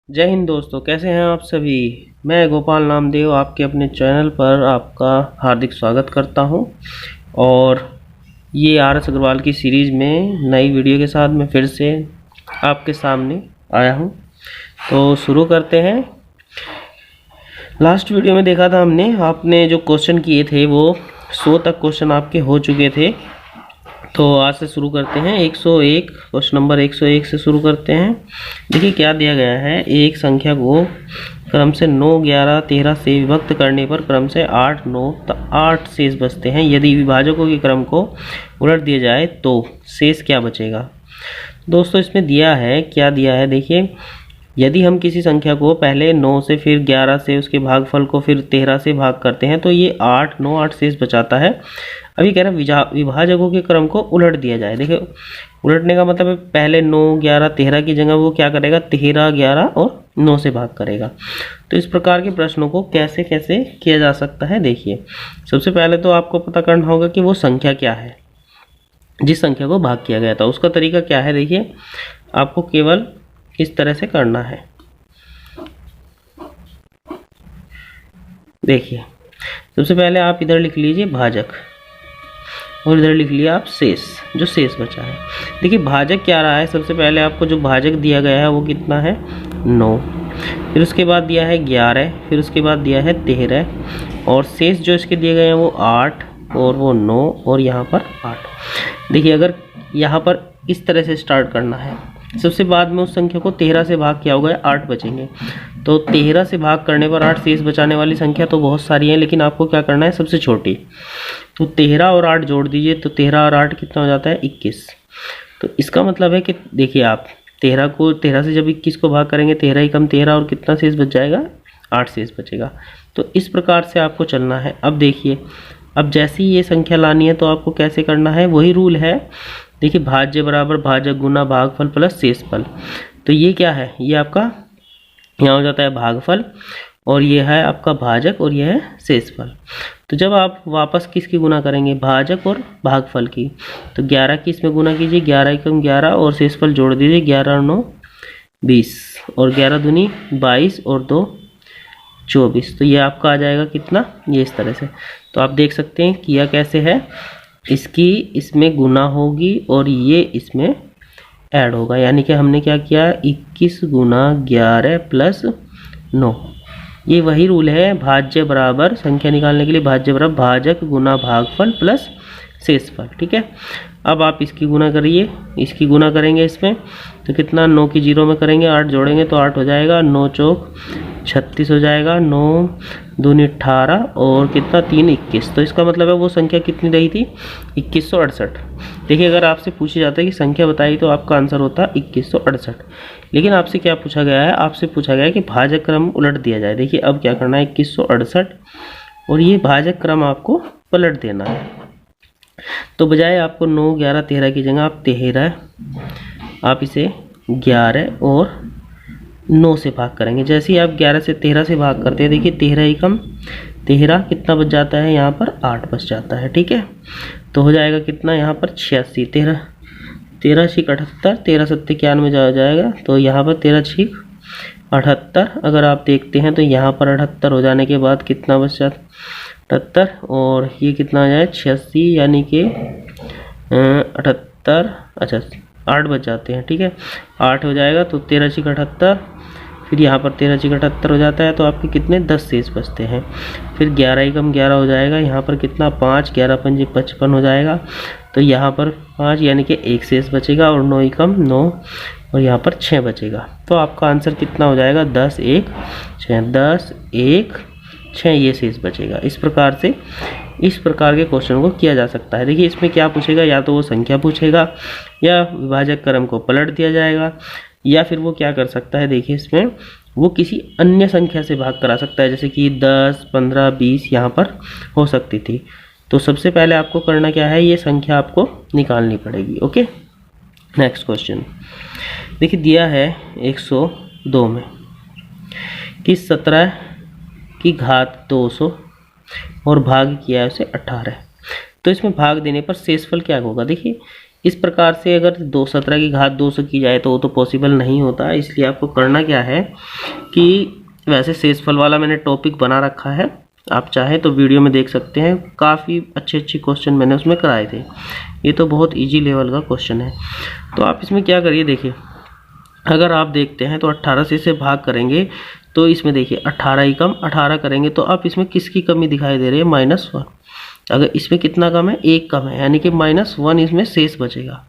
जय हिंद दोस्तों, कैसे हैं आप सभी। मैं गोपाल नामदेव आपके अपने चैनल पर आपका हार्दिक स्वागत करता हूं। और ये आर.एस. अग्रवाल की सीरीज़ में नई वीडियो के साथ मैं फिर से आपके सामने आया हूं। तो शुरू करते हैं। लास्ट वीडियो में देखा था हमने, आपने जो क्वेश्चन किए थे वो 100 तक क्वेश्चन आपके हो चुके थे। तो आज से शुरू करते हैं 101, क्वेश्चन नंबर 101 से शुरू करते हैं। देखिए क्या दिया गया है। एक संख्या को क्रम से 9, 11, 13 से विभक्त करने पर क्रम से 8, 9, 8 शेष बचते हैं। यदि विभाजकों के क्रम को उलट दिया जाए तो शेष क्या बचेगा। दोस्तों इसमें दिया है, क्या दिया है देखिए। यदि हम किसी संख्या को पहले 9 से, फिर 11 से, उसके भागफल को फिर 13 से भाग करते हैं तो ये 8, 9, 8 शेष बचाता है। अभी कह रहा है विभाजकों के क्रम को उलट दिया जाए। देखिए उलटने का मतलब है पहले 9, 11, 13 की जगह वो क्या करेगा, 13, 11 और 9 से भाग करेगा। तो इस प्रकार के प्रश्नों को कैसे कैसे किया जा सकता है। देखिए सबसे पहले तो आपको पता करना होगा कि वो संख्या क्या है जिस संख्या को भाग किया गया था। उसका तरीका क्या है, देखिए आपको केवल इस तरह से करना है। देखिए सबसे पहले आप इधर लिख लीजिए भाजक और इधर लिख लिया आप शेष, जो शेष बचा है। देखिए भाजक क्या रहा है, सबसे पहले आपको जो भाजक दिया गया है वो कितना है, 9। फिर उसके बाद दिया है 11, फिर उसके बाद दिया है 13 और शेष जो इसके दिए गए हैं वो 8 और वो 9 और यहाँ पर 8। देखिए अगर यहाँ पर इस तरह से स्टार्ट करना है, सबसे बाद में उस संख्या को 13 से भाग किया होगा, 8 बचेंगे। तो 13 से भाग करने पर 8 शेष बचाने वाली संख्या तो बहुत सारी है, लेकिन आपको क्या करना है, सबसे छोटी। तो 13 और 8 जोड़ दीजिए तो 13 और 8 कितना हो जाता है, 21। तो इसका मतलब है कि देखिए आप 13 से जब 21 को भाग करेंगे, 13 ही कम 13 और कितना शेष बच जाएगा, 8 शेष बचेगा। तो इस प्रकार से आपको चलना है। अब देखिए, अब जैसे ही ये संख्या लानी है तो आपको कैसे करना है, वही रूल है। देखिए भाज्य बराबर भाजक गुना भागफल प्लस शेषफल। तो ये क्या है, ये आपका यहाँ हो जाता है भागफल और ये है आपका भाजक और ये है शेषफल। तो जब आप वापस किसकी गुना करेंगे, भाजक और भागफल की, तो 11 की इसमें गुना कीजिए, 11 एकम 11 और शेषफल जोड़ दीजिए, 11 और 9 20 और 11 दूनी 22 और 2 24। तो ये आपका आ जाएगा कितना, ये इस तरह से। तो आप देख सकते हैं किया कैसे है, इसकी इसमें गुना होगी और ये इसमें ऐड होगा। यानी कि हमने क्या किया, 21 गुना 11 प्लस 9। ये वही रूल है, भाज्य बराबर संख्या निकालने के लिए भाज्य बराबर भाजक गुना भागफल प्लस शेषफल। ठीक है, अब आप इसकी गुना करिए, इसकी गुना करेंगे इसमें तो कितना, 9 की 0 में करेंगे, 8 जोड़ेंगे तो 8 हो जाएगा, 9 चौक 36 हो जाएगा, 9 दूनी 18 और कितना 3 21। तो इसका मतलब है वो संख्या कितनी रही थी, 2168। देखिए अगर आपसे पूछा जाता है कि संख्या बताइए तो आपका आंसर होता 2168। लेकिन आपसे क्या पूछा गया है, आपसे पूछा गया है कि भाजक क्रम उलट दिया जाए। देखिए अब क्या करना है, 2168 और ये भाजक क्रम आपको पलट देना है। तो बजाय आपको 9, 11, 13 की जगह आप 13, आप इसे 11 और 9 से भाग करेंगे। जैसे ही आप 11 से 13 से भाग करते हैं, देखिए 13 ही कम 13 कितना बच जाता है, यहाँ पर 8 बच जाता है। ठीक है, तो हो जाएगा कितना यहाँ पर 86, 13 छिक 78, 13 सत्ते 91 जा जाएगा। तो यहाँ पर 13 छिक 78, अगर आप देखते हैं तो यहाँ पर 78 हो जाने के बाद कितना बच जाता, 78 और ये कितना आ जाए 86, यानी कि 78, अच्छा 8 बच जाते हैं। ठीक है, 8 हो जाएगा तो 13 छिक 78, फिर यहाँ पर 13 छिक 78 हो जाता है तो आपके कितने 10 शेष बचते हैं। फिर 11 एकम 11 हो जाएगा, यहाँ पर कितना 5, 11 पंजे 55 हो जाएगा। तो यहाँ पर 5 यानी कि 1 शेष बचेगा और 9 एकम 9 और यहाँ पर 6 बचेगा। तो आपका आंसर कितना हो जाएगा, 10, 1, 6, 10, 1, 6 ये शेष बचेगा। इस प्रकार से इस प्रकार के क्वेश्चन को किया जा सकता है। देखिए इसमें क्या पूछेगा, या तो वो संख्या पूछेगा या विभाजक क्रम को पलट दिया जाएगा, या फिर वो क्या कर सकता है, देखिए इसमें वो किसी अन्य संख्या से भाग करा सकता है, जैसे कि 10, 15, 20 यहाँ पर हो सकती थी। तो सबसे पहले आपको करना क्या है, ये संख्या आपको निकालनी पड़ेगी। ओके, नेक्स्ट क्वेश्चन देखिए दिया है 102 में कि 17 की घात 200 और भाग किया है उसे 18। तो इसमें भाग देने पर शेषफल क्या होगा। देखिए इस प्रकार से अगर 17 की घात 200 की जाए तो वो तो पॉसिबल नहीं होता। इसलिए आपको करना क्या है कि वैसे शेषफल वाला मैंने टॉपिक बना रखा है, आप चाहे तो वीडियो में देख सकते हैं, काफ़ी अच्छे क्वेश्चन मैंने उसमें कराए थे। ये तो बहुत इजी लेवल का क्वेश्चन है। तो आप इसमें क्या करिए, देखिए अगर आप देखते हैं तो 18 से इसे भाग करेंगे तो इसमें देखिए 18 ही कम 18 करेंगे तो आप इसमें किसकी कमी दिखाई दे रही है, -1। अगर इसमें कितना कम है, 1 कम है, यानी कि -1 इसमें शेष बचेगा।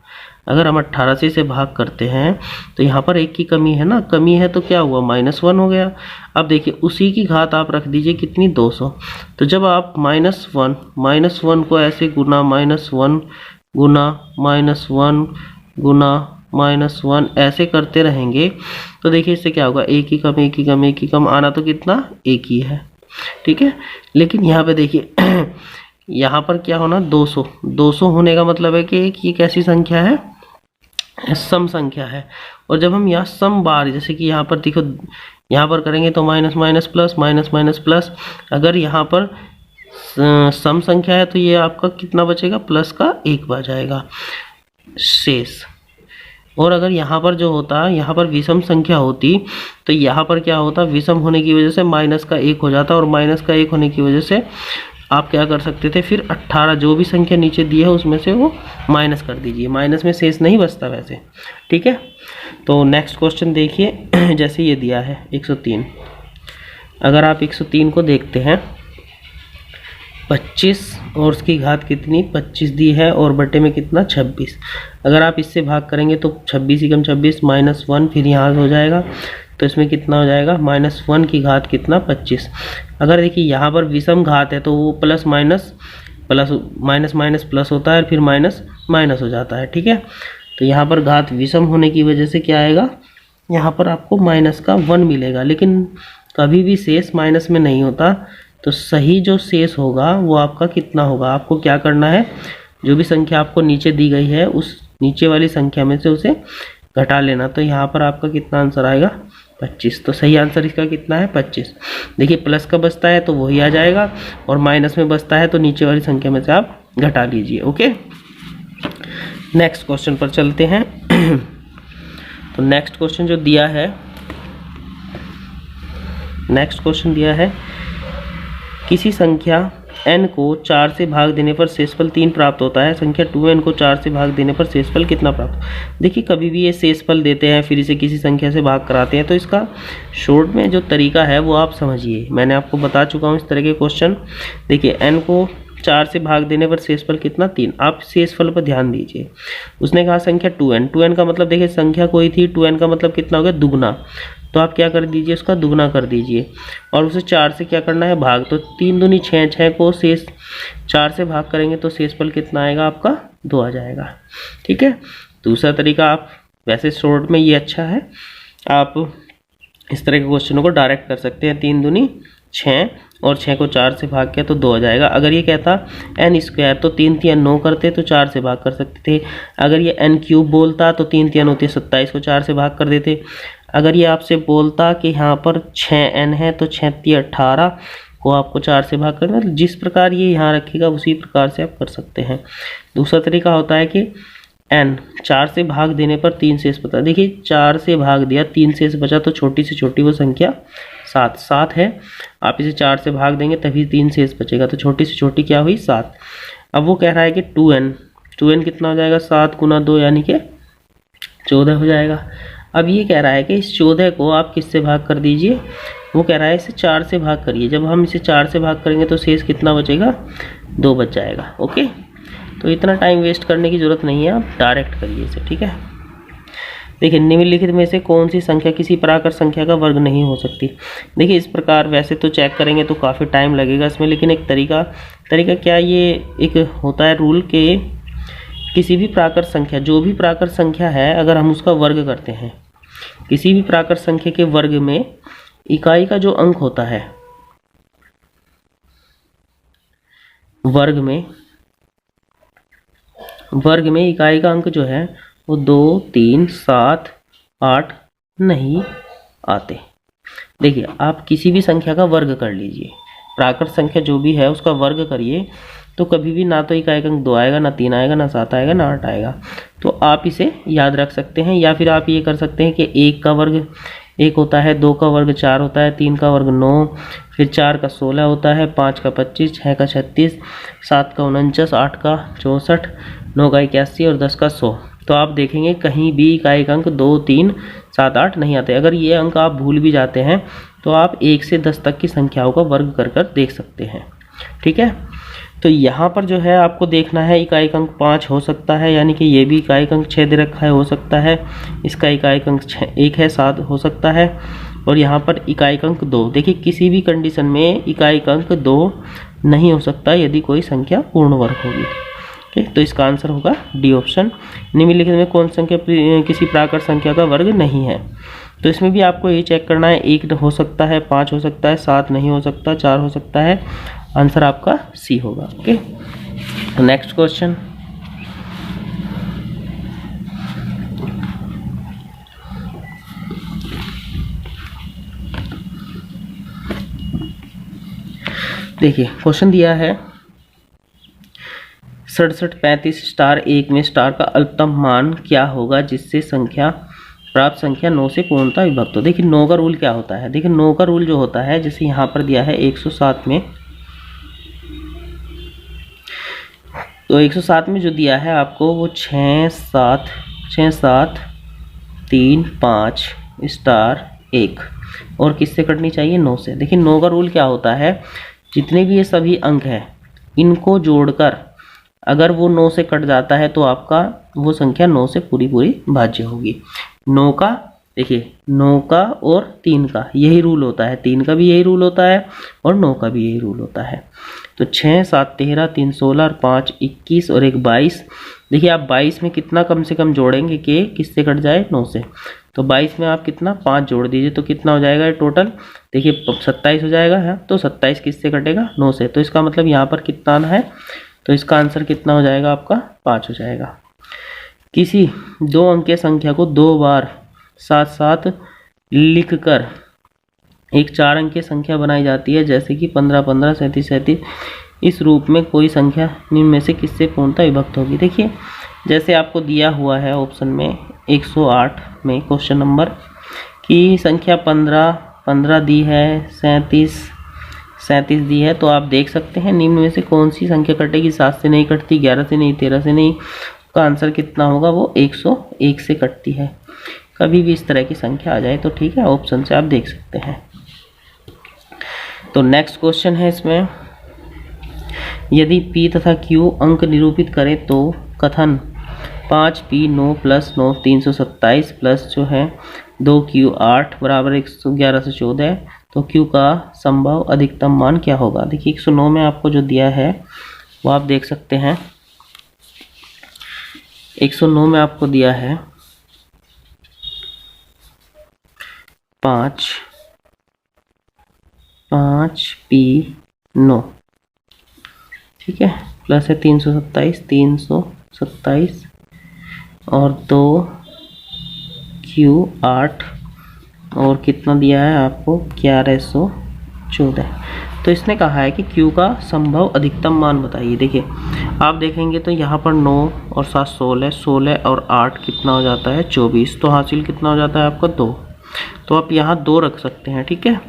अगर हम 18 से इसे भाग करते हैं तो यहाँ पर 1 की कमी है ना, कमी है तो क्या हुआ, -1 हो गया। अब देखिए उसी की घात आप रख दीजिए कितनी, 200। तो जब आप -1 को ऐसे गुना -1 गुना -1 गुना -1 ऐसे करते रहेंगे तो देखिए इससे क्या होगा, 1 की कम 1 की कम 1 की कम, आना तो कितना 1 ही है, ठीक है। लेकिन यहाँ पे देखिए यहाँ पर क्या होना, 200 होने का मतलब है कि ये कैसी संख्या है, सम संख्या है। और जब हम यहाँ सम बार, जैसे कि यहाँ पर देखो, यहाँ पर करेंगे तो minus minus plus minus minus plus, अगर यहाँ पर सम संख्या है तो ये आपका कितना बचेगा, प्लस का 1 बच जाएगा शेष। और अगर यहाँ पर जो होता, यहाँ पर विषम संख्या होती तो यहाँ पर क्या होता, विषम होने की वजह से माइनस का 1 हो जाता, और माइनस का 1 होने की वजह से आप क्या कर सकते थे, फिर 18 जो भी संख्या नीचे दी है उसमें से वो माइनस कर दीजिए, माइनस में शेष नहीं बचता वैसे, ठीक है। तो नेक्स्ट क्वेश्चन देखिए, जैसे ये दिया है 103। अगर आप 103 को देखते हैं, 25 और उसकी घात कितनी 25 दी है, और बटे में कितना 26। अगर आप इससे भाग करेंगे तो 26 ही कम 26 -1, फिर यहाँ हो जाएगा तो इसमें कितना हो जाएगा, -1 की घात कितना 25। अगर देखिए यहाँ पर विषम घात है तो वो plus minus plus minus minus plus होता है, फिर माइनस माइनस हो जाता है, ठीक है। तो यहाँ पर घात विषम होने की वजह से क्या आएगा, यहाँ पर आपको -1 मिलेगा। लेकिन कभी भी शेष माइनस में नहीं होता, तो सही जो शेष होगा वो आपका कितना होगा, आपको क्या करना है, जो भी संख्या आपको नीचे दी गई है उस नीचे वाली संख्या में से उसे घटा लेना। तो यहाँ पर आपका कितना आंसर आएगा, 25। तो सही आंसर इसका कितना है, 25। देखिए प्लस का बचता है तो वही आ जाएगा, और माइनस में बचता है तो नीचे वाली संख्या में से आप घटा लीजिए, ओके। नेक्स्ट क्वेश्चन पर चलते हैं। तो नेक्स्ट क्वेश्चन जो दिया है, नेक्स्ट क्वेश्चन दिया है, किसी संख्या n को 4 से भाग देने पर शेषफल 3 प्राप्त होता है, संख्या 2n को 4 से भाग देने पर शेषफल कितना प्राप्त। देखिए कभी भी ये शेषफल देते हैं फिर इसे किसी संख्या से भाग कराते हैं, तो इसका शॉर्ट में जो तरीका है वो आप समझिए, मैंने आपको बता चुका हूँ इस तरह के क्वेश्चन। देखिए n को 4 से भाग देने पर शेषफल कितना 3, आप शेषफल पर ध्यान दीजिए। उसने कहा संख्या 2n का मतलब देखिए संख्या कोई थी, 2n का मतलब कितना हो गया, दुगना। तो आप क्या कर दीजिए, उसका दुगना कर दीजिए, और उसे 4 से क्या करना है, भाग। तो 3 दूनी 6, 6 को शेष 4 से भाग करेंगे तो शेषफल कितना आएगा आपका, 2 आ जाएगा, ठीक है। दूसरा तरीका आप वैसे शॉर्ट में ये अच्छा है, आप इस तरह के क्वेश्चनों को डायरेक्ट कर सकते हैं। 3 दूनी 6 और 6 को 4 से भाग किया तो 2 आ जाएगा। अगर ये कहता n² तो 3 3 9 करते तो 4 से भाग कर सकते थे। अगर ये n³ बोलता तो 3 3 होती 27 को 4 से भाग कर देते। अगर ये आपसे बोलता कि यहाँ पर 6n है तो 6 3 18 को आपको 4 से भाग करना, जिस प्रकार ये यहाँ रखेगा उसी प्रकार से आप कर सकते हैं। दूसरा तरीका होता है कि n 4 से भाग देने पर 3 शेष बचा। देखिए 4 से भाग दिया 3 शेष बचा, तो छोटी से छोटी वो संख्या 7 है। आप इसे 4 से भाग देंगे तभी 3 शेष बचेगा, तो छोटी से छोटी क्या हुई 7। अब वो कह रहा है कि 2n कितना हो जाएगा, 7 गुना 2 यानी कि 14 हो जाएगा। अब ये कह रहा है कि इस 14 को आप किससे भाग कर दीजिए, वो कह रहा है इसे 4 से भाग करिए। जब हम इसे 4 से भाग करेंगे तो शेष कितना बचेगा, 2 बच जाएगा, ओके। तो इतना टाइम वेस्ट करने की ज़रूरत नहीं है, आप डायरेक्ट करिए इसे, ठीक है। देखिए निम्नलिखित में से कौन सी संख्या किसी प्राकृत संख्या का वर्ग नहीं हो सकती। देखिए इस प्रकार वैसे तो चेक करेंगे तो काफ़ी टाइम लगेगा इसमें, लेकिन एक तरीका क्या, ये एक होता है रूल के किसी भी प्राकृत संख्या, जो भी प्राकृत संख्या है, अगर हम उसका वर्ग करते हैं, किसी भी प्राकृत संख्या के वर्ग में इकाई का जो अंक होता है, वर्ग में इकाई का अंक जो है वो 2 3 7 8 नहीं आते। देखिए आप किसी भी संख्या का वर्ग कर लीजिए, प्राकृत संख्या जो भी है उसका वर्ग करिए, तो कभी भी ना तो इकाई अंक 2 आएगा, ना 3 आएगा, ना 7 आएगा, ना 8 आएगा। तो आप इसे याद रख सकते हैं, या फिर आप ये कर सकते हैं कि 1 का वर्ग 1 होता है, 2 का वर्ग 4 होता है, 3 का वर्ग 9, फिर 4 का 16 होता है, 5 का 25, 6 का 36, 7 का 49, 8 का 64, 9 का 81 और 10 का 100। तो आप देखेंगे कहीं भी इकाई अंक 2, 3, 7, 8 नहीं आते। अगर ये अंक आप भूल भी जाते हैं तो आप 1 से 10 तक की संख्याओं का वर्ग कर कर देख सकते हैं। ठीक है, तो यहाँ पर जो है आपको देखना है इकाई अंक 5 हो सकता है, यानी कि ये भी इकाई अंक 6 दे रखा है, हो सकता है। इसका इकाई अंक 1 है, 7 हो सकता है। और यहाँ पर इकाई अंक 2, देखिए किसी भी कंडीशन में इकाई अंक 2 नहीं हो सकता यदि कोई संख्या पूर्ण वर्ग होगी। ठीक, तो इसका आंसर होगा डी ऑप्शन। निम्नलिखित में कौन संख्या किसी प्राकृत संख्या का वर्ग नहीं है? तो इसमें भी आपको ये चेक करना है, 1 हो सकता है, 5 हो सकता है, 7 नहीं हो सकता, 4 हो सकता है। आंसर आपका सी होगा। Okay, next question. देखिए क्वेश्चन दिया है 67, 35 स्टार 1 में स्टार का अल्पतम मान क्या होगा जिससे संख्या प्राप्त संख्या 9 से पूर्णतः विभक्त हो। देखिए 9 का रूल क्या होता है? देखिए 9 का रूल जो होता है, जैसे यहाँ पर दिया है 107 में, तो 107 में जो दिया है आपको वो 6, 7, 3, 5 स्टार 1 और किससे कटनी चाहिए? 9 से। देखिए 9 का रूल क्या होता है, जितने भी ये सभी अंक हैं इनको जोड़कर अगर वो 9 से कट जाता है तो आपका वो संख्या 9 से पूरी पूरी भाज्य होगी। 9 का, देखिए 9 का और 3 का यही रूल होता है, 3 का भी यही रूल होता है और 9 का भी यही रूल होता है। तो 6, 7, 13, 3, 16 और 5, 21 और 1, 22। देखिए आप 22 में कितना कम से कम जोड़ेंगे कि किससे कट जाए? 9 से। तो 22 में आप कितना 5 जोड़ दीजिए तो कितना हो जाएगा टोटल? देखिए 27 हो जाएगा है, तो 27 किससे कटेगा? 9 से। तो इसका मतलब यहाँ पर कितना आना है? तो इसका आंसर कितना हो जाएगा आपका? 5 हो जाएगा। किसी 2 अंकीय संख्या को 2 बार साथ साथ लिखकर एक 4 अंकीय संख्या बनाई जाती है, जैसे कि 15, 15, 37, 37। इस रूप में कोई संख्या निम्न में से किससे पूर्णतः विभक्त होगी? देखिए जैसे आपको दिया हुआ है ऑप्शन में 108 में क्वेश्चन नंबर की संख्या 15 दी है, 37 दी है, तो आप देख सकते हैं निम्न में से कौन सी संख्या कटेगी? 7 से नहीं कटती, 11 से नहीं, 13 से नहीं। का आंसर कितना होगा? वो 101 से कटती है। कभी भी इस तरह की संख्या आ जाए तो ठीक है, ऑप्शन से आप देख सकते हैं। तो नेक्स्ट क्वेश्चन है इसमें, यदि P तथा Q अंक निरूपित करें तो कथन 5P 9 + 9 327 प्लस जो है 2Q 8 बराबर 111 से 14, तो Q का संभव अधिकतम मान क्या होगा? देखिए 109 में आपको जो दिया है वो आप देख सकते हैं। 109 में आपको दिया है 5P 9, ठीक है, प्लस है 327 और 2Q 8 और कितना दिया है आपको? 1114। तो इसने कहा है कि Q का संभव अधिकतम मान बताइए। देखिए आप देखेंगे तो यहाँ पर 9 और 7 16, 16 और 8 कितना हो जाता है? 24। तो हासिल कितना हो जाता है आपका? 2। तो आप यहाँ 2 रख सकते हैं। ठीक है,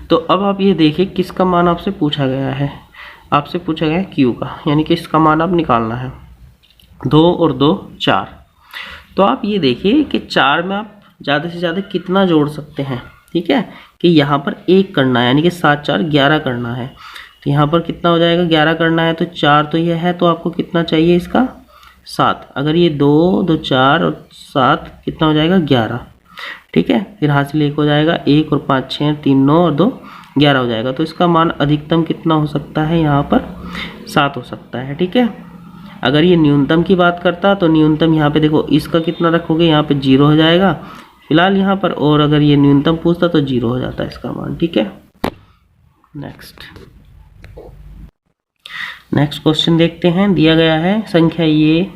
तो अब आप ये देखिए किसका मान आपसे पूछा गया है? आपसे पूछा गया है Q का, यानी कि इसका मान आप निकालना है। 2 और 2 4। तो आप ये देखिए कि 4 में आप ज़्यादा से ज़्यादा कितना जोड़ सकते हैं? ठीक है, कि यहाँ पर 1 करना है, यानी कि 7 4 11 करना है। तो यहाँ पर कितना हो जाएगा? 11 करना है, तो 4 तो यह है, तो आपको कितना चाहिए इसका? 7। अगर ये 2 2 4 और 7 कितना हो जाएगा? 11। ठीक है, फिर हासिल 1 हो जाएगा, 1 और 5 6 3 9 और 2 11 हो जाएगा। तो इसका मान अधिकतम कितना हो सकता है? यहाँ पर 7 हो सकता है। ठीक है, अगर ये न्यूनतम की बात करता तो न्यूनतम यहाँ पे देखो इसका कितना रखोगे? यहाँ पे 0 हो जाएगा फिलहाल यहाँ पर, और अगर ये न्यूनतम पूछता तो 0 हो जाता है इसका मान। ठीक है, नेक्स्ट क्वेश्चन देखते हैं। दिया गया है संख्या ये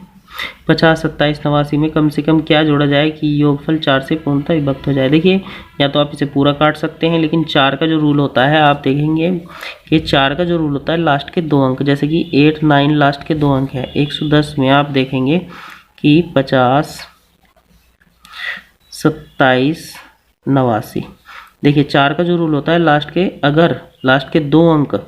50, 27, 89 में कम से कम क्या जोड़ा जाए कि योगफल 4 से पूर्णतः विभक्त हो जाए। देखिए या तो आप इसे पूरा काट सकते हैं, लेकिन 4 का जो रूल होता है आप देखेंगे कि 4 का जो रूल होता है लास्ट के 2 अंक, जैसे कि 8, 9 लास्ट के 2 अंक है। 110 में आप देखेंगे कि 50, 27, 89। देखिए 4 का जो रूल होता है लास्ट के, अगर लास्ट के 2 अंक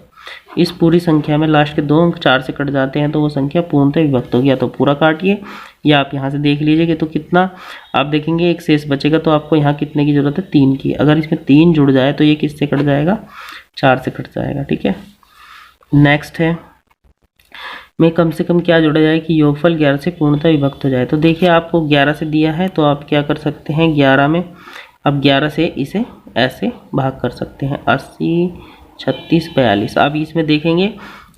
इस पूरी संख्या में लास्ट के 2 अंक 4 से कट जाते हैं तो वो संख्या पूर्णतः विभक्त हो गया। तो पूरा काटिए या आप यहाँ से देख लीजिए कि तो कितना आप देखेंगे एक शेष बचेगा, तो आपको यहाँ कितने की जरूरत है 3 की। अगर इसमें 3 जुड़ जाए तो ये किससे कट जाएगा, 4 से कट जाएगा। ठीक है, नेक्स्ट है में कम से कम क्या जोड़ा जाए कि योगफल 11 से पूर्णतः विभक्त हो जाए। तो देखिए आपको 11 से दिया है तो आप क्या कर सकते हैं 11 में, अब 11 से इसे ऐसे भाग कर सकते हैं 80, 36, 42। आप इसमें देखेंगे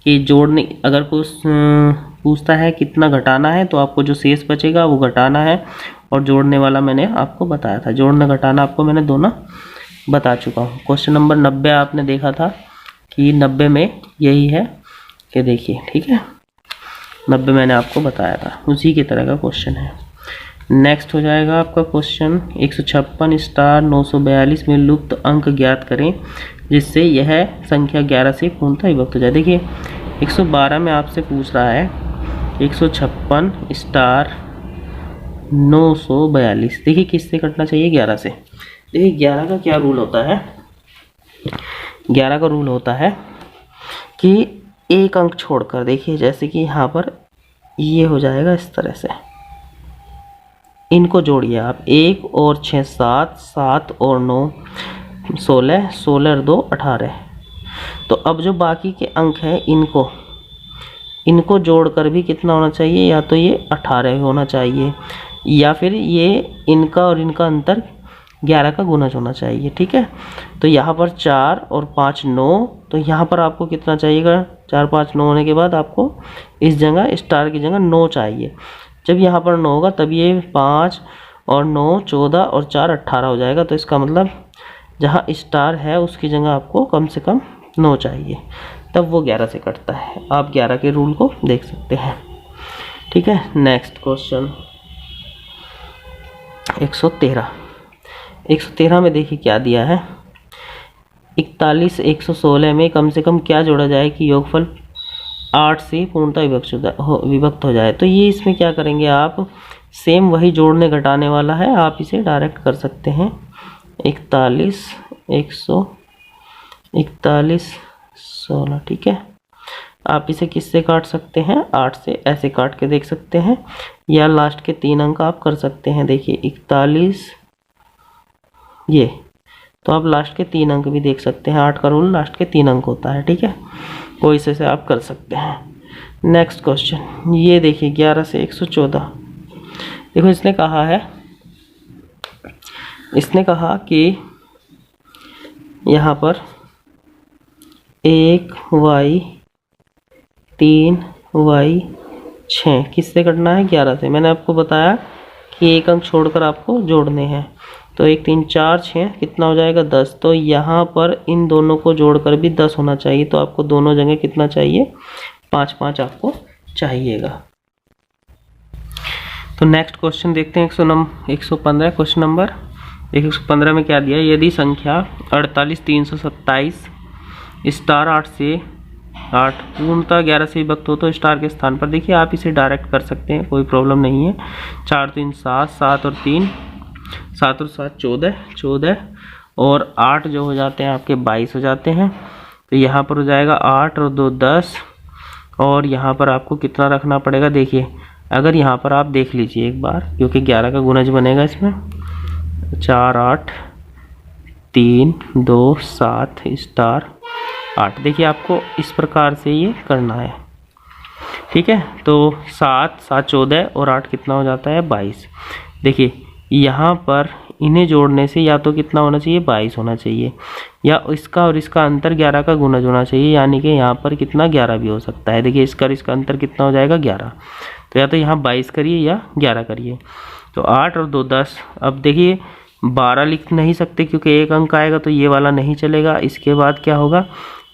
कि जोड़ने अगर पूछता है कितना घटाना है तो आपको जो शेष बचेगा वो घटाना है, और जोड़ने वाला मैंने आपको बताया था, जोड़ना घटाना आपको मैंने दोनों बता चुका हूँ। क्वेश्चन नंबर 90 आपने देखा था कि 90 में यही है कि देखिए, ठीक है 90 मैंने आपको बताया था, उसी की तरह का क्वेश्चन है। नेक्स्ट हो जाएगा आपका क्वेश्चन 156 स्टार 942 में लुप्त अंक ज्ञात करें जिससे यह संख्या 11 से पूर्णतः विभक्त हो जाए। देखिए 112 में आपसे पूछ रहा है 156 स्टार 942, देखिए किससे कटना चाहिए 11 से। देखिए 11 का क्या रूल होता है, 11 का रूल होता है कि एक अंक छोड़कर, देखिए जैसे कि यहाँ पर ये हो जाएगा इस तरह से, इनको जोड़िए आप 1 और 6 7, 7 और 9 16, 16 और 2 18। तो अब जो बाकी के अंक हैं इनको जोड़कर भी कितना होना चाहिए, या तो ये 18 होना चाहिए या फिर ये इनका और इनका अंतर 11 का गुणज होना चाहिए। ठीक है, तो यहाँ पर 4 और 5 9, तो यहाँ पर आपको कितना चाहिएगा 4 5 9 होने के बाद आपको इस जगह स्टार की जगह 9 चाहिए। जब यहाँ पर 9 होगा तब ये 5 और 9 14 और 4 18 हो जाएगा। तो इसका मतलब जहाँ स्टार है उसकी जगह आपको कम से कम 9 चाहिए, तब वो 11 से कटता है। आप 11 के रूल को देख सकते हैं। ठीक है, नेक्स्ट क्वेश्चन 113 में देखिए क्या दिया है, 41 116 में कम से कम क्या जोड़ा जाए कि योगफल 8 से पूर्णतः विभक्त हो जाए। तो ये इसमें क्या करेंगे आप, सेम वही जोड़ने घटाने वाला है, आप इसे डायरेक्ट कर सकते हैं। 41 141 16, ठीक है। आप इसे किससे काट सकते हैं, 8 से ऐसे काट के देख सकते हैं, या लास्ट के 3 अंक आप कर सकते हैं। देखिए 41 ये, तो आप लास्ट के 3 अंक भी देख सकते हैं। 8 का रूल लास्ट के 3 अंक होता है। ठीक है, कोई से आप कर सकते हैं। नेक्स्ट क्वेश्चन ये देखिए 11 से 114। देखो इसने कहा कि यहाँ पर 1y 3y 6 किससे करना है, 11 से। मैंने आपको बताया कि एक अंक छोड़कर आपको जोड़ने हैं। तो 1 3 4 6 कितना हो जाएगा 10। तो यहाँ पर इन दोनों को जोड़कर भी 10 होना चाहिए। तो आपको दोनों जगह कितना चाहिए, 5 5 आपको चाहिएगा। तो नेक्स्ट क्वेश्चन देखते हैं 115 क्वेश्चन नंबर 115 में क्या दिया है, यदि संख्या 48 327 स्टार 8 से 8 पूर्णतः 11 से विभक्त हो तो स्टार के स्थान पर देखिए आप इसे डायरेक्ट कर सकते हैं, कोई प्रॉब्लम नहीं है। 4 3 7 7 और 3 7 और 7 14 और 8 जो हो जाते हैं आपके 22 हो जाते हैं। तो यहाँ पर हो जाएगा 8 और 2 10, और यहाँ पर आपको कितना रखना पड़ेगा। देखिए अगर यहाँ पर आप देख लीजिए एक बार, क्योंकि 11 का गुणज बनेगा इसमें, 4 8 3 2 7 स्टार 8। देखिए आपको इस प्रकार से ये करना है। ठीक है, तो 7 7 14 और 8 कितना हो जाता है 22। देखिए यहाँ पर इन्हें जोड़ने से या तो कितना होना चाहिए 22 होना चाहिए, या इसका और इसका अंतर 11 का गुणज होना चाहिए, यानी कि यहाँ पर कितना 11 भी हो सकता है। देखिए इसका और इसका अंतर कितना हो जाएगा 11। तो या तो यहाँ 22 करिए या 11 करिए। तो 8 और 2 10। अब देखिए 12 लिख नहीं सकते क्योंकि एक अंक आएगा तो ये वाला नहीं चलेगा। इसके बाद क्या होगा,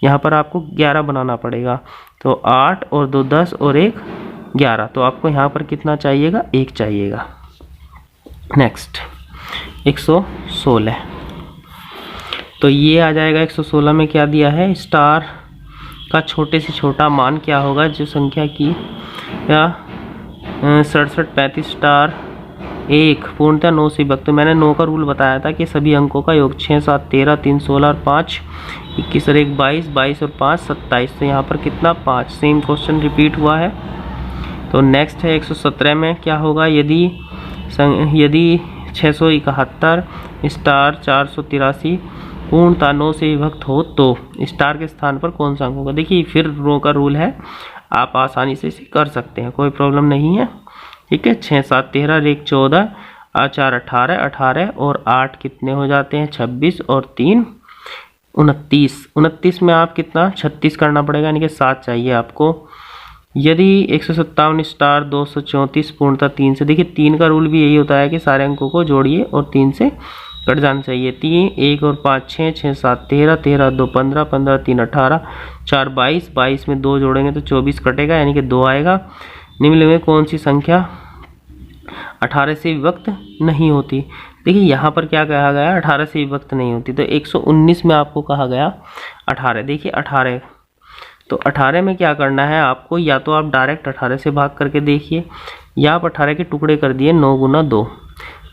यहाँ पर आपको 11 बनाना पड़ेगा। तो 8 और 2 10 और 1 11, तो आपको यहाँ पर कितना चाहिएगा, 1 चाहिएगा। नेक्स्ट 116, तो ये आ जाएगा 116 में क्या दिया है, स्टार का छोटे से छोटा मान क्या होगा, जो संख्या की या 67 35 स्टार 1 पूर्णतः 9 से विभक्त। तो मैंने 9 का रूल बताया था कि सभी अंकों का योग 6 7 13 3 16 और 5 21 और 1 22 22 और 5 27। तो यहाँ पर कितना 5। सेम क्वेश्चन रिपीट हुआ है। तो नेक्स्ट है 117 में क्या होगा, यदि 671 स्टार 483 पूर्णतः 9 से विभक्त हो तो स्टार के स्थान पर कौन सा अंक होगा। देखिए फिर रो का रूल है, आप आसानी से इसे कर सकते हैं, कोई प्रॉब्लम नहीं है। ठीक है, 6 7 13 1 14 4 18 18 और 8 कितने हो जाते हैं 26 और 3 29। 29 में आप कितना 36 करना पड़ेगा, यानी कि 7 चाहिए आपको। यदि 157 स्टार 234 पूर्णतः 3 से, देखिए 3 का रूल भी यही होता है कि सारे अंकों को जोड़िए और 3 से कट जाना चाहिए। 3 1 और 5 6 6 7 13 13 2 15 15 3 18 4 22 22 में 2 जोड़ेंगे तो 24 कटेगा, यानी कि 2 आएगा। निम्न में कौन सी संख्या 18 से विभक्त नहीं होती। देखिए यहाँ पर क्या कहा गया, 18 से विभक्त नहीं होती। तो 119 में आपको कहा गया 18। देखिए 18, तो 18 में क्या करना है आपको, या तो आप डायरेक्ट 18 से भाग करके देखिए, या आप 18 के टुकड़े कर दिए 9 गुना 2।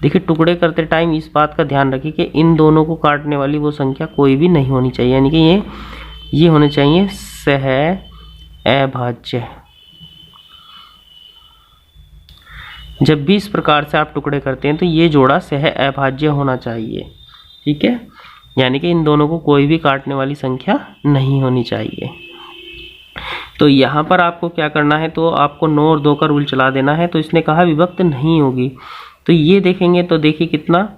देखिए टुकड़े करते टाइम इस बात का ध्यान रखिए कि इन दोनों को काटने वाली वो संख्या कोई भी नहीं होनी चाहिए, यानी कि ये होने चाहिए सह अभाज्य। जब भी इस प्रकार से आप टुकड़े करते हैं तो ये जोड़ा सह अभाज्य होना चाहिए। ठीक है, यानी कि इन दोनों को कोई भी काटने वाली संख्या नहीं होनी चाहिए। तो यहाँ पर आपको क्या करना है, तो आपको 9 और 2 का रूल चला देना है। तो इसने कहा विभक्त नहीं होगी, तो ये देखेंगे तो देखिए कितना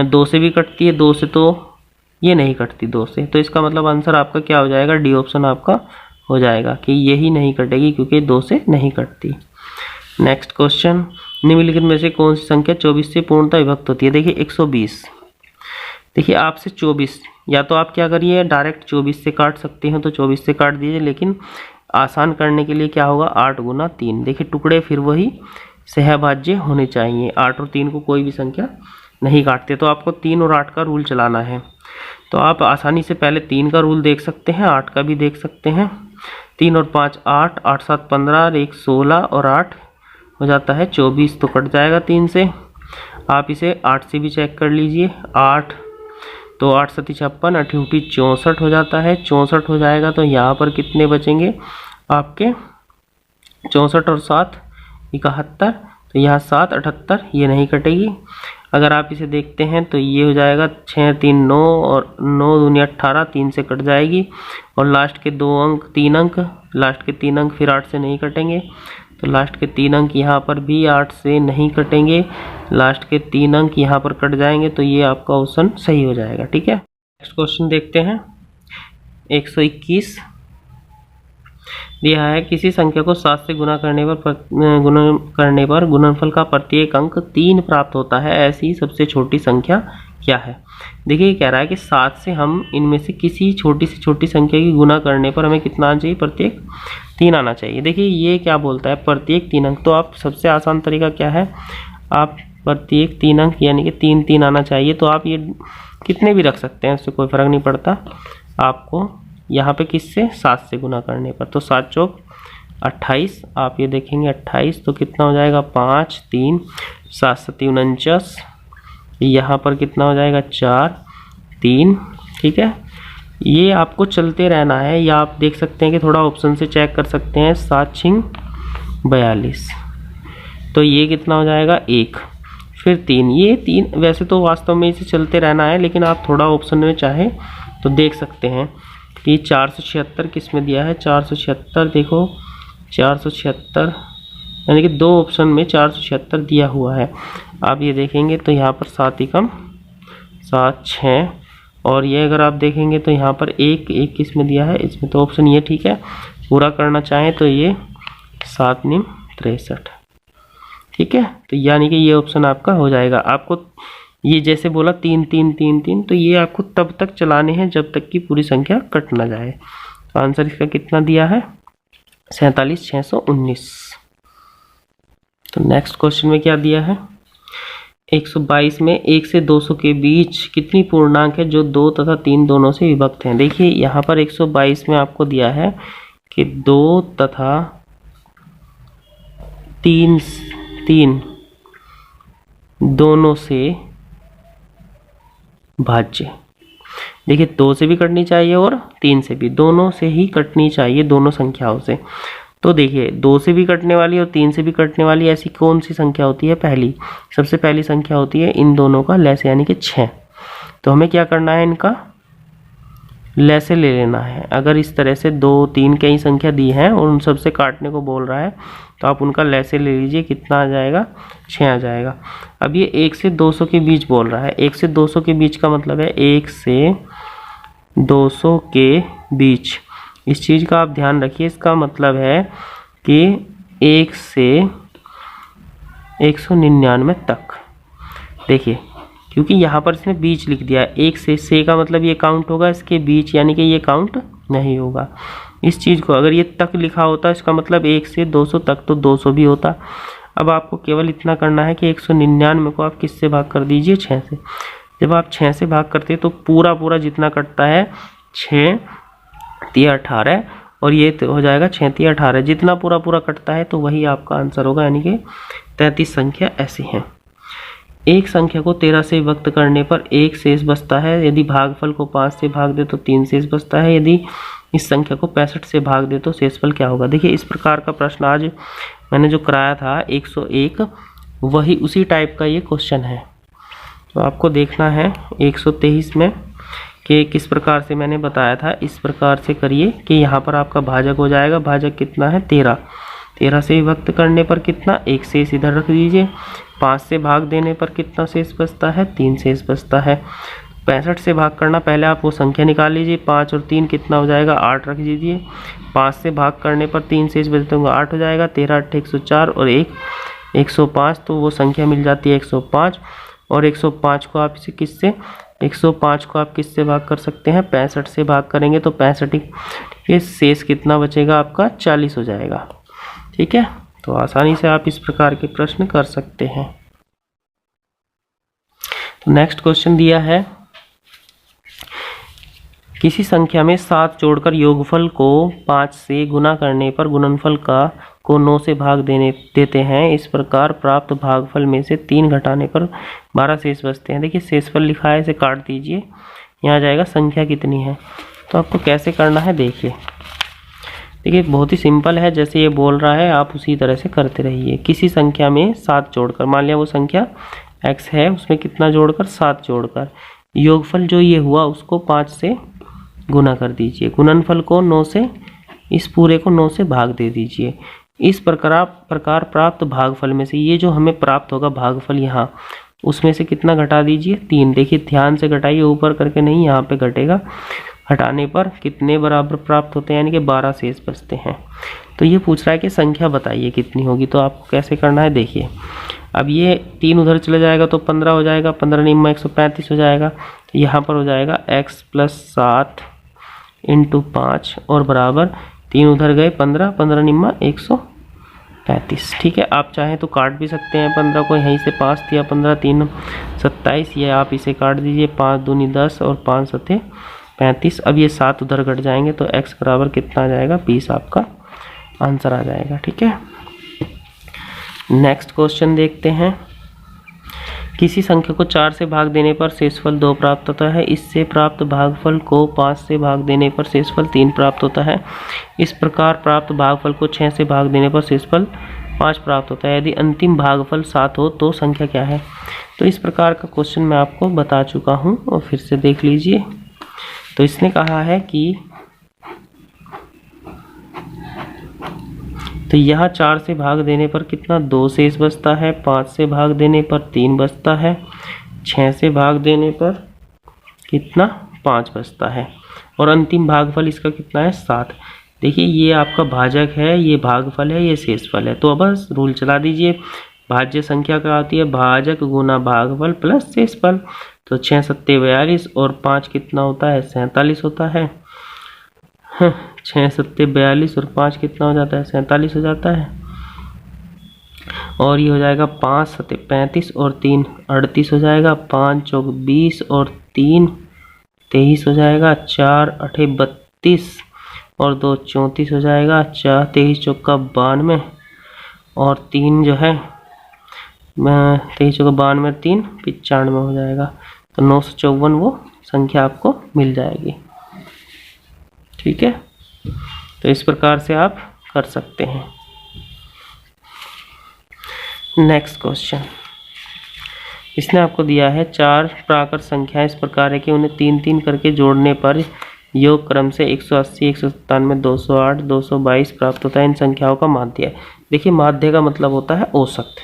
2 से भी कटती है, 2 से तो ये नहीं कटती 2 से। तो इसका मतलब आंसर आपका क्या हो जाएगा, डी ऑप्शन आपका हो जाएगा कि यही नहीं कटेगी क्योंकि 2 से नहीं कटती। नेक्स्ट क्वेश्चन, निम्नलिखित में से कौन सी संख्या 24 से पूर्णतः विभक्त होती है। देखिए 120, देखिए आपसे 24, या तो आप क्या करिए डायरेक्ट 24 से काट सकते हैं तो 24 से काट दीजिए, लेकिन आसान करने के लिए क्या होगा 8 गुना 3। देखिए टुकड़े फिर वही सहभाज्य होने चाहिए, 8 और 3 को कोई भी संख्या नहीं काटते। तो आपको 3 और 8 का रूल चलाना है। तो आप आसानी से पहले 3 का रूल देख सकते हैं, 8 का भी देख सकते हैं। 3 और 5 8, 8 7 15, 1 16 और 8 हो जाता है 24, तो कट जाएगा 3 से। आप इसे 8 से भी चेक कर लीजिए, 8 तो 8 7 56, 8 64 हो जाता है, 64 हो जाएगा। तो यहाँ पर कितने बचेंगे आपके 64 और 7 71, तो यहाँ 7 78, ये नहीं कटेगी। अगर आप इसे देखते हैं तो ये हो जाएगा 6 3 9 और 9 दूनी 18, 3 से कट जाएगी। और लास्ट के 2 अंक 3 अंक, लास्ट के 3 अंक फिर 8 से नहीं कटेंगे, तो लास्ट के 3 अंक यहाँ पर भी 8 से नहीं कटेंगे, लास्ट के 3 अंक यहाँ पर कट जाएंगे। तो ये आपका ऑप्शन सही हो जाएगा। ठीक है, नेक्स्ट क्वेश्चन देखते हैं। 121 दिया है, किसी संख्या को 7 से गुणा करने पर गुणनफल का प्रत्येक अंक 3 प्राप्त होता है, ऐसी सबसे छोटी संख्या क्या है। देखिए कह रहा है कि 7 से हम इनमें से किसी छोटी से छोटी संख्या की गुना करने पर हमें कितना आना चाहिए, प्रत्येक 3 आना चाहिए। देखिए ये क्या बोलता है, प्रत्येक 3 अंक। तो आप सबसे आसान तरीका क्या है, आप प्रत्येक 3 अंक यानी कि 3 3 आना चाहिए। तो आप ये कितने भी रख सकते हैं, उससे कोई फ़र्क नहीं पड़ता आपको। यहाँ पे किससे 7 से गुना करने पर, तो 7 चौक 28, आप ये देखेंगे 28, तो कितना हो जाएगा 5 3 7 7 49, यहाँ पर कितना हो जाएगा 4 3। ठीक है, ये आपको चलते रहना है, या आप देख सकते हैं कि थोड़ा ऑप्शन से चेक कर सकते हैं। 7 6 42, तो ये कितना हो जाएगा 1, फिर 3, ये 3। वैसे तो वास्तव में इसे चलते रहना है, लेकिन आप थोड़ा ऑप्शन में चाहे तो देख सकते हैं कि 476 किस में दिया है। 476 देखो 476, यानी कि 2 ऑप्शन में 476 दिया हुआ है। आप ये देखेंगे तो यहाँ पर 7 एकम 7 6, और ये अगर आप देखेंगे तो यहाँ पर 1 किस में दिया है, इसमें तो ऑप्शन ये ठीक है। पूरा करना चाहें तो ये 7 9 63। ठीक है, तो यानी कि ये ऑप्शन आपका हो जाएगा। आपको ये जैसे बोला 3 3 3 3, तो ये आपको तब तक चलाने हैं जब तक कि पूरी संख्या कट ना जाए। तो आंसर इसका कितना दिया है 47 619। तो नेक्स्ट क्वेश्चन में क्या दिया है, 122 में 1 से 200 के बीच कितनी पूर्णांक है जो 2 तथा 3 दोनों से विभक्त हैं। देखिए यहाँ पर 122 में आपको दिया है कि 2 तथा 3 दोनों से भाज्य। देखिए 2 से भी कटनी चाहिए और 3 से भी, दोनों से ही कटनी चाहिए, दोनों संख्याओं से। तो देखिए 2 से भी कटने वाली और 3 से भी कटने वाली ऐसी कौन सी संख्या होती है, पहली सबसे पहली संख्या होती है इन दोनों का लैसे यानी कि 6। तो हमें क्या करना है, इनका लैसे ले लेना है। अगर इस तरह से 2 3 कई संख्या दी है और उन सबसे काटने को बोल रहा है तो आप उनका लैसे ले लीजिए, कितना आ जाएगा, 6 आ जाएगा। अब ये 1 से 200 के बीच बोल रहा है, 1 से 200 के बीच का मतलब है 1 से 200 के बीच। इस चीज़ का आप ध्यान रखिए, इसका मतलब है कि 1 से 199 तक। देखिए क्योंकि यहाँ पर इसने बीच लिख दिया है, 1 से का मतलब ये काउंट होगा, इसके बीच यानी कि ये काउंट नहीं होगा। इस चीज़ को अगर ये तक लिखा होता इसका मतलब 1 से 200 तक, तो 200 भी होता। अब आपको केवल इतना करना है कि 199 को आप किससे भाग कर दीजिए, 6 से। जब आप 6 से भाग करते हैं तो पूरा जितना कटता है 6 3 18 और ये हो जाएगा 6 3 18, जितना पूरा कटता है तो वही आपका आंसर होगा, यानी कि 33 संख्या ऐसी हैं। एक संख्या को 13 से विभक्त करने पर 1 शेष बचता है, यदि भागफल को 5 से भाग दे तो 3 शेष बचता है, यदि इस संख्या को 65 से भाग दे तो शेषफल क्या होगा। देखिए इस प्रकार का प्रश्न आज मैंने जो कराया था 101, वही उसी टाइप का ये क्वेश्चन है। तो आपको देखना है 123 में कि किस प्रकार से मैंने बताया था, इस प्रकार से करिए कि यहाँ पर आपका भाजक हो जाएगा। भाजक कितना है, 13 से विभक्त करने पर कितना, 1 शेष इधर रख दीजिए। 5 से भाग देने पर कितना शेष बचता है, 3 शेष बचता है। 65 से भाग करना, पहले आप वो संख्या निकाल लीजिए, 5 और 3 कितना हो जाएगा, 8 रख दीजिए। 5 से भाग करने पर 3 शेष बचते होंगे, 8 हो जाएगा। 13 8 104 और 1 105, तो वो संख्या मिल जाती है 105। और 105 को आप इसे किससे, 105 को आप किससे भाग कर सकते हैं, 65 से भाग करेंगे तो 65 के शेष कितना बचेगा आपका, 40 हो जाएगा। ठीक है, तो आसानी से आप इस प्रकार के प्रश्न कर सकते हैं। तो नेक्स्ट क्वेश्चन दिया है, किसी संख्या में 7 जोड़कर योगफल को 5 से गुना करने पर गुणनफल को 9 से भाग देते हैं। इस प्रकार प्राप्त भागफल में से 3 घटाने पर 12 शेष बचते हैं। देखिए शेषफल लिखा है, इसे काट दीजिए, यहाँ आ जाएगा संख्या कितनी है। तो आपको कैसे करना है, देखिए बहुत ही सिंपल है, जैसे ये बोल रहा है आप उसी तरह से करते रहिए। किसी संख्या में 7 जोड़कर, मान लिया वो संख्या x है, उसमें कितना जोड़कर, 7 जोड़कर, योगफल जो ये हुआ उसको 5 से गुना कर दीजिए। गुणनफल को 9 से, इस पूरे को 9 से भाग दे दीजिए। इस प्रकार प्राप्त भागफल में से ये जो हमें प्राप्त होगा भागफल यहाँ, उसमें से कितना घटा दीजिए, 3। देखिए ध्यान से घटाइए, ऊपर करके नहीं, यहाँ पे घटेगा। हटाने पर कितने बराबर प्राप्त होते हैं, यानी कि 12 शेष बचते हैं। तो ये पूछ रहा है कि संख्या बताइए कितनी होगी। तो आपको कैसे करना है, देखिए अब ये 3 उधर चला जाएगा तो 15 हो जाएगा, 15 निम्मा 135 हो जाएगा। तो यहाँ पर हो जाएगा x + 7 × 5 और बराबर 3 उधर गए, 15 15 निम्मा 135। ठीक है, आप चाहें तो काट भी सकते हैं 15 को, यहीं से 5 दिया, 15 3 27, ये आप इसे काट दीजिए, 5 दूनी 10 और 5 सते 35। अब ये 7 उधर घट जाएंगे तो x बराबर कितना आ जाएगा, 20 आपका आंसर आ जाएगा। ठीक है, नेक्स्ट क्वेश्चन देखते हैं। किसी संख्या को 4 से भाग देने पर शेषफल 2 प्राप्त होता है। इससे प्राप्त भागफल को 5 से भाग देने पर शेषफल 3 प्राप्त होता है। इस प्रकार प्राप्त भागफल को 6 से भाग देने पर शेषफल 5 प्राप्त होता है। यदि अंतिम भागफल 7 हो तो संख्या क्या है। तो इस प्रकार का क्वेश्चन मैं आपको बता चुका हूँ और फिर से देख लीजिए। तो इसने कहा है कि तो यहाँ 4 से भाग देने पर कितना, 2 शेष बचता है। 5 से भाग देने पर 3 बचता है। 6 से भाग देने पर कितना, 5 बचता है। और अंतिम भागफल इसका कितना है, 7। देखिए ये आपका भाजक है, ये भागफल है, ये शेषफल है। तो अब बस रूल चला दीजिए, भाज्य संख्या क्या आती है, भाजक गुना भागफल प्लस शेषफल। तो 6 सत्ते 42 और 5 कितना होता है, 47 होता है। 6 सत्ते 42 और 5 कितना हो जाता है, 47 हो जाता है। और ये हो जाएगा 5 सते 35 और 3 38 हो जाएगा, 5 चौक 20 और 3 23 हो जाएगा, 4 अठे 32 और 2 34 हो जाएगा, 4 23 चौका 92 और 3 जो है 23 चौका 92 3 95 हो जाएगा। तो 954 वो संख्या आपको मिल जाएगी। ठीक है, तो इस प्रकार से आप कर सकते हैं। नेक्स्ट क्वेश्चन, इसने आपको दिया है 4 प्राकृत संख्याएं इस प्रकार है कि उन्हें 3-3 करके जोड़ने पर योग क्रम से 180, 197, 208, 222 प्राप्त होता है। इन संख्याओं का माध्य है। देखिए, माध्य का मतलब होता है औसत।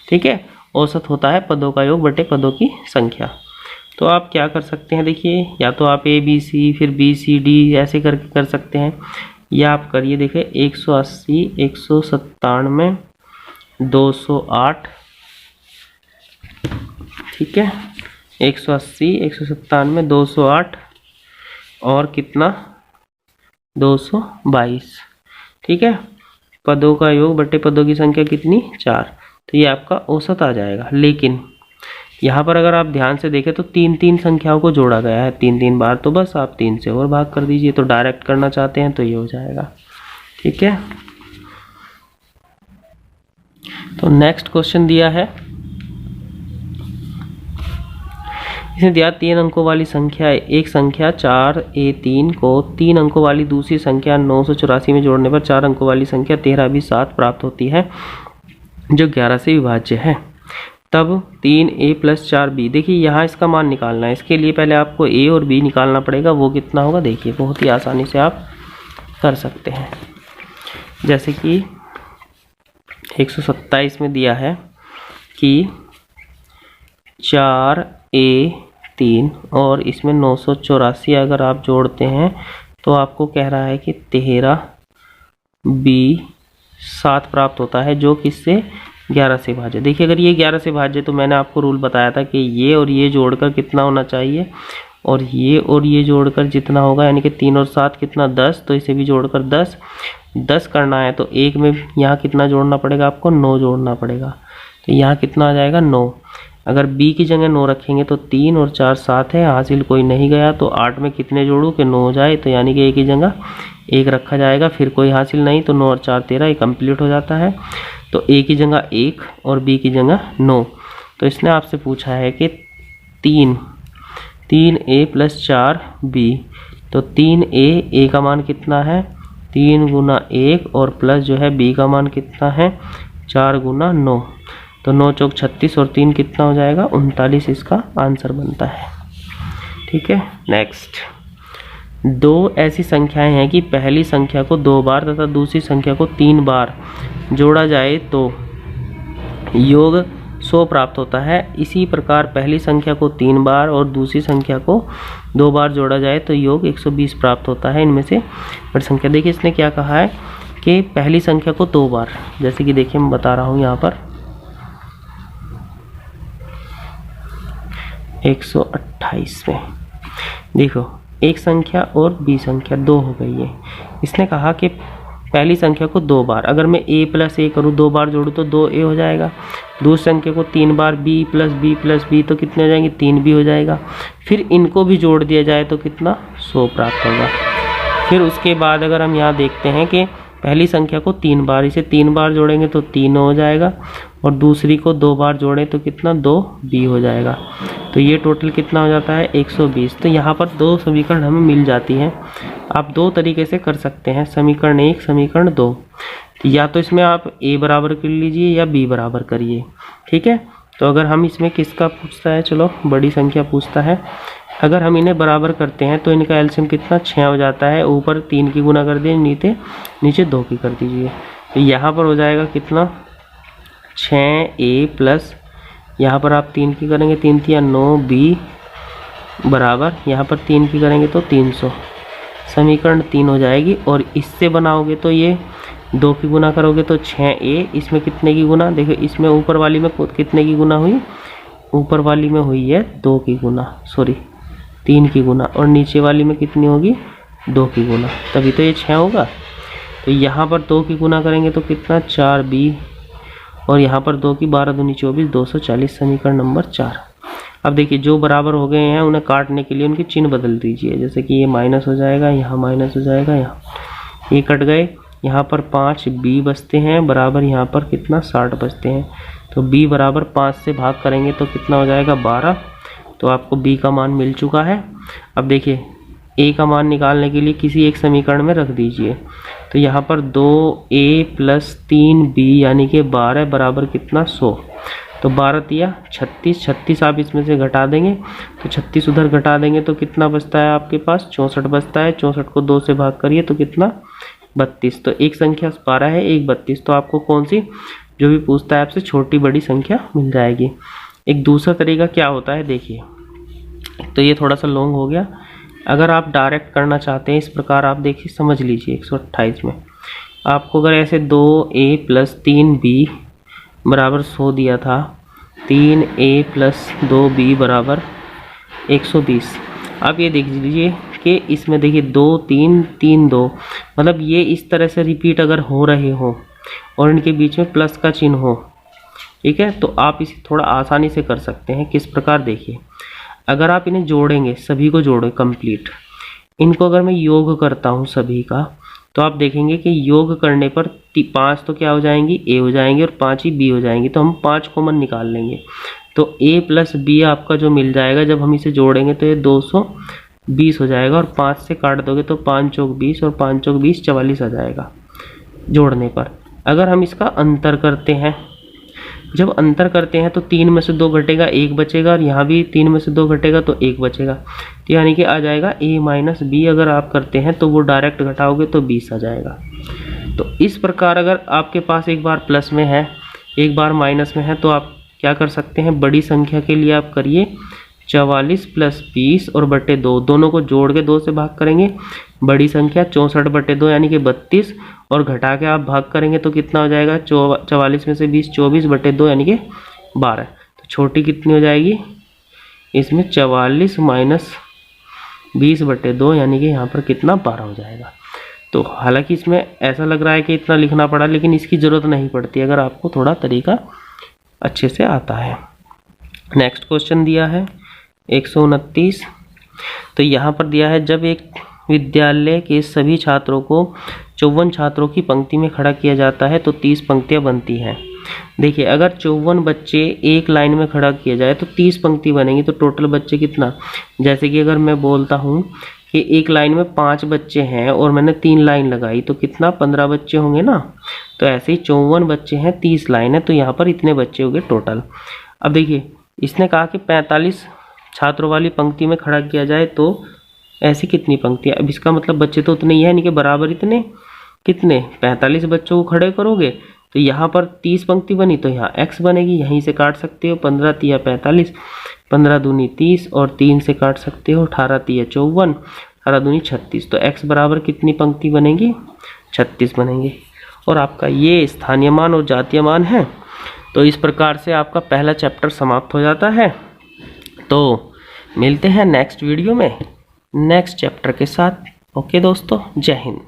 ठीक है, औसत होता है पदों का योग बटे पदों की संख्या। तो आप क्या कर सकते हैं, देखिए, या तो आप ABC फिर BCD ऐसे करके कर सकते हैं, या आप करिए, देखिए 180, 197, 208, ठीक है, 180, 197, 208 और कितना 222। ठीक है, पदों का योग बटे पदों की संख्या कितनी 4। तो ये आपका औसत आ जाएगा। लेकिन यहाँ पर अगर आप ध्यान से देखें तो 3-3 संख्याओं को जोड़ा गया है 3-3 बार, तो बस आप 3 से और भाग कर दीजिए। तो डायरेक्ट करना चाहते हैं तो ये हो जाएगा। ठीक है, तो नेक्स्ट क्वेश्चन दिया है, इसने दिया 3 अंकों वाली संख्या एक संख्या 4A3 को 3 अंकों वाली दूसरी संख्या 984 में जोड़ने पर 4 अंकों वाली संख्या 13B7 प्राप्त होती है जो 11 से विभाज्य है। तब 3A + 4B, देखिए यहाँ इसका मान निकालना है। इसके लिए पहले आपको A और B निकालना पड़ेगा। वो कितना होगा, देखिए बहुत ही आसानी से आप कर सकते हैं। जैसे कि 127 में दिया है कि 4A3 और इसमें 984 अगर आप जोड़ते हैं तो आपको कह रहा है कि 13B7 प्राप्त होता है जो किससे 11 से भाज्य। देखिए, अगर ये 11 से भाज्य तो मैंने आपको रूल बताया था कि ये और ये जोड़कर कितना होना चाहिए, और ये जोड़कर जितना होगा, यानी कि 3 और 7 कितना 10, तो इसे भी जोड़कर 10 करना है। तो एक में यहाँ कितना जोड़ना पड़ेगा आपको, 9 जोड़ना पड़ेगा। तो यहाँ कितना आ जाएगा 9। अगर B की जगह 9 रखेंगे तो 3 और 4 7 है, हासिल कोई नहीं गया। तो 8 में कितने जोड़ूँ कि 9 हो जाए, तो यानी कि A की जगह 1 रखा जाएगा, फिर कोई हासिल नहीं, तो 9 और 4 13, ये कंप्लीट हो जाता है। तो A की जगह 1 और B की जगह 9। तो इसने आपसे पूछा है कि 3A + 4B, तो 3A का मान कितना है 3 × 1 और प्लस जो है B का मान कितना है 4 × 9। तो 9 चौक 36 और 3 कितना हो जाएगा 39, इसका आंसर बनता है। ठीक है, नेक्स्ट, 2 ऐसी संख्याएं हैं कि पहली संख्या को 2 बार तथा दूसरी संख्या को 3 बार जोड़ा जाए तो योग 100 प्राप्त होता है। इसी प्रकार पहली संख्या को 3 बार और दूसरी संख्या को 2 बार जोड़ा जाए तो योग 120 प्राप्त होता है। इनमें से बड़ी संख्या, देखिए इसने क्या कहा है कि पहली संख्या को 2 बार, जैसे कि देखिए मैं बता रहा हूँ यहाँ पर 128 में देखो एक संख्या और B संख्या 2 हो गई है। इसने कहा कि पहली संख्या को 2 बार, अगर मैं A + A करूँ 2 बार जोड़ूँ तो 2A हो जाएगा। दूसरी संख्या को 3 बार B + B + B तो कितने हो जाएंगे 3B हो जाएगा। फिर इनको भी जोड़ दिया जाए तो कितना 100 प्राप्त होगा। फिर उसके बाद अगर हम यहाँ देखते हैं कि पहली संख्या को 3 बार, इसे 3 बार जोड़ेंगे तो 3 हो जाएगा, और दूसरी को 2 बार जोड़ें तो कितना 2B हो जाएगा। तो ये टोटल कितना हो जाता है 120। तो यहाँ पर 2 समीकरण हमें मिल जाती हैं। आप 2 तरीके से कर सकते हैं, समीकरण 1 समीकरण 2। या तो इसमें आप A बराबर कर लीजिए या B बराबर करिए। ठीक है, तो अगर हम इसमें किसका पूछता है, चलो बड़ी संख्या पूछता है। अगर हम इन्हें बराबर करते हैं तो इनका एलसीएम कितना 6 हो जाता है। ऊपर 3 की गुना कर दिए, नीचे 2 की कर दीजिए। तो यहाँ पर हो जाएगा कितना 6A प्लस, यहाँ पर आप 3 की करेंगे 3 3 9B बराबर, यहाँ पर 3 की करेंगे तो 300। समीकरण 3 हो जाएगी। और इससे बनाओगे तो ये 2 की गुना करोगे तो 6A, इसमें कितने की गुना, देखो इसमें ऊपर वाली में कितने की गुना हुई, ऊपर वाली में हुई है 2 की गुना, सॉरी 3 की गुना, और नीचे वाली में कितनी होगी 2 की गुना, तभी तो ये 6 होगा। तो यहाँ पर 2 की गुना करेंगे तो कितना 4B और यहाँ पर 2 की 12 दूनी 24, 240 समीकरण नंबर 4। अब देखिए जो बराबर हो गए हैं उन्हें काटने के लिए उनके चिन्ह बदल दीजिए। जैसे कि ये माइनस हो जाएगा, यहाँ माइनस हो जाएगा, यहाँ ये कट गए, यहाँ पर 5 b बचते हैं बराबर, यहाँ पर कितना 60 बचते हैं। तो b बराबर 5 से भाग करेंगे तो कितना हो जाएगा 12। तो आपको b का मान मिल चुका है। अब देखिए a का मान निकालने के लिए किसी एक समीकरण में रख दीजिए। तो यहाँ पर 2a + 3b यानी कि 12 बराबर कितना 100। तो 12 तिया 36, 36 आप इसमें से घटा देंगे तो 36 उधर घटा देंगे तो कितना बचता है आपके पास 64 बचता है। 64 को 2 से भाग करिए तो कितना 32। तो एक संख्या 12 है, एक 32। तो आपको कौन सी जो भी पूछता है आपसे छोटी बड़ी संख्या मिल जाएगी। एक दूसरा तरीका क्या होता है देखिए, तो ये थोड़ा सा लॉन्ग हो गया। अगर आप डायरेक्ट करना चाहते हैं इस प्रकार, आप देखिए समझ लीजिए 128 में आपको अगर ऐसे 2a + 3b बराबर 100 दिया था, 3a + 2b बराबर 120। आप ये देख लीजिए कि इसमें देखिए 2 3 3 2, मतलब ये इस तरह से रिपीट अगर हो रहे हो और इनके बीच में प्लस का चिन्ह हो, ठीक है, तो आप इसे थोड़ा आसानी से कर सकते हैं। किस प्रकार देखिए, अगर आप इन्हें जोड़ेंगे, सभी को जोड़ें कंप्लीट, इनको अगर मैं योग करता हूँ सभी का, तो आप देखेंगे कि योग करने पर 5 तो क्या हो जाएंगी a हो जाएंगे और 5 ही b हो जाएंगी। तो हम 5 कॉमन निकाल लेंगे तो a + b आपका जो मिल जाएगा, जब हम इसे जोड़ेंगे तो ये 220 हो जाएगा और 5 से काट दोगे तो 5 चौक 20 और 5 चौक 20 44 आ जाएगा जोड़ने पर। अगर हम इसका अंतर करते हैं, जब अंतर करते हैं तो 3 में से 2 घटेगा 1 बचेगा और यहाँ भी 3 में से 2 घटेगा तो 1 बचेगा। तो यानी कि आ जाएगा a - b। अगर आप करते हैं तो वो डायरेक्ट घटाओगे तो 20 आ जाएगा। तो इस प्रकार अगर आपके पास एक बार प्लस में है एक बार माइनस में है तो आप क्या कर सकते हैं, बड़ी संख्या के लिए आप करिए 44 + 20 और बटे 2, दोनों को जोड़ के 2 से भाग करेंगे। बड़ी संख्या 64 बटे 2 यानी कि 32 और घटा के आप भाग करेंगे तो कितना हो जाएगा 44 में से 20 24 बटे 2 यानी कि 12। तो छोटी कितनी हो जाएगी इसमें 44 - 20 बटे 2 यानी कि यहाँ पर कितना 12 हो जाएगा। तो हालांकि इसमें ऐसा लग रहा है कि इतना लिखना पड़ा, लेकिन इसकी ज़रूरत नहीं पड़ती अगर आपको थोड़ा तरीका अच्छे से आता है। नेक्स्ट क्वेश्चन दिया है 129। तो यहाँ पर दिया है जब एक विद्यालय के सभी छात्रों को 54 छात्रों की पंक्ति में खड़ा किया जाता है तो 30 पंक्तियाँ बनती हैं। देखिए अगर 54 बच्चे एक लाइन में खड़ा किया जाए तो 30 पंक्ति बनेंगी। तो टोटल बच्चे कितना, जैसे कि अगर मैं बोलता हूँ कि एक लाइन में 5 बच्चे हैं और मैंने 3 लाइन लगाई तो कितना 15 बच्चे होंगे ना। तो ऐसे ही 54 बच्चे हैं 30 लाइन है तो यहाँ पर इतने बच्चे हो गए टोटल। अब देखिए इसने कहा कि 45 छात्रों वाली पंक्ति में खड़ा किया जाए तो ऐसी कितनी पंक्तियाँ। अब इसका मतलब बच्चे तो उतने ही है, नहीं कि बराबर इतने, कितने 45 बच्चों को खड़े करोगे तो यहाँ पर 30 पंक्ति बनी तो यहाँ x बनेगी, यहीं से काट सकते हो 15 तिया 45, 15 दूनी 30 और 3 से काट सकते हो 18 तिया 54, 18 दूनी 36। तो x बराबर कितनी पंक्ति बनेगी 36 बनेंगे। और आपका ये स्थानीय मान और जातीय मान है। तो इस प्रकार से आपका पहला चैप्टर समाप्त हो जाता है। तो मिलते हैं नेक्स्ट वीडियो में नेक्स्ट चैप्टर के साथ। ओके दोस्तों, जय हिंद।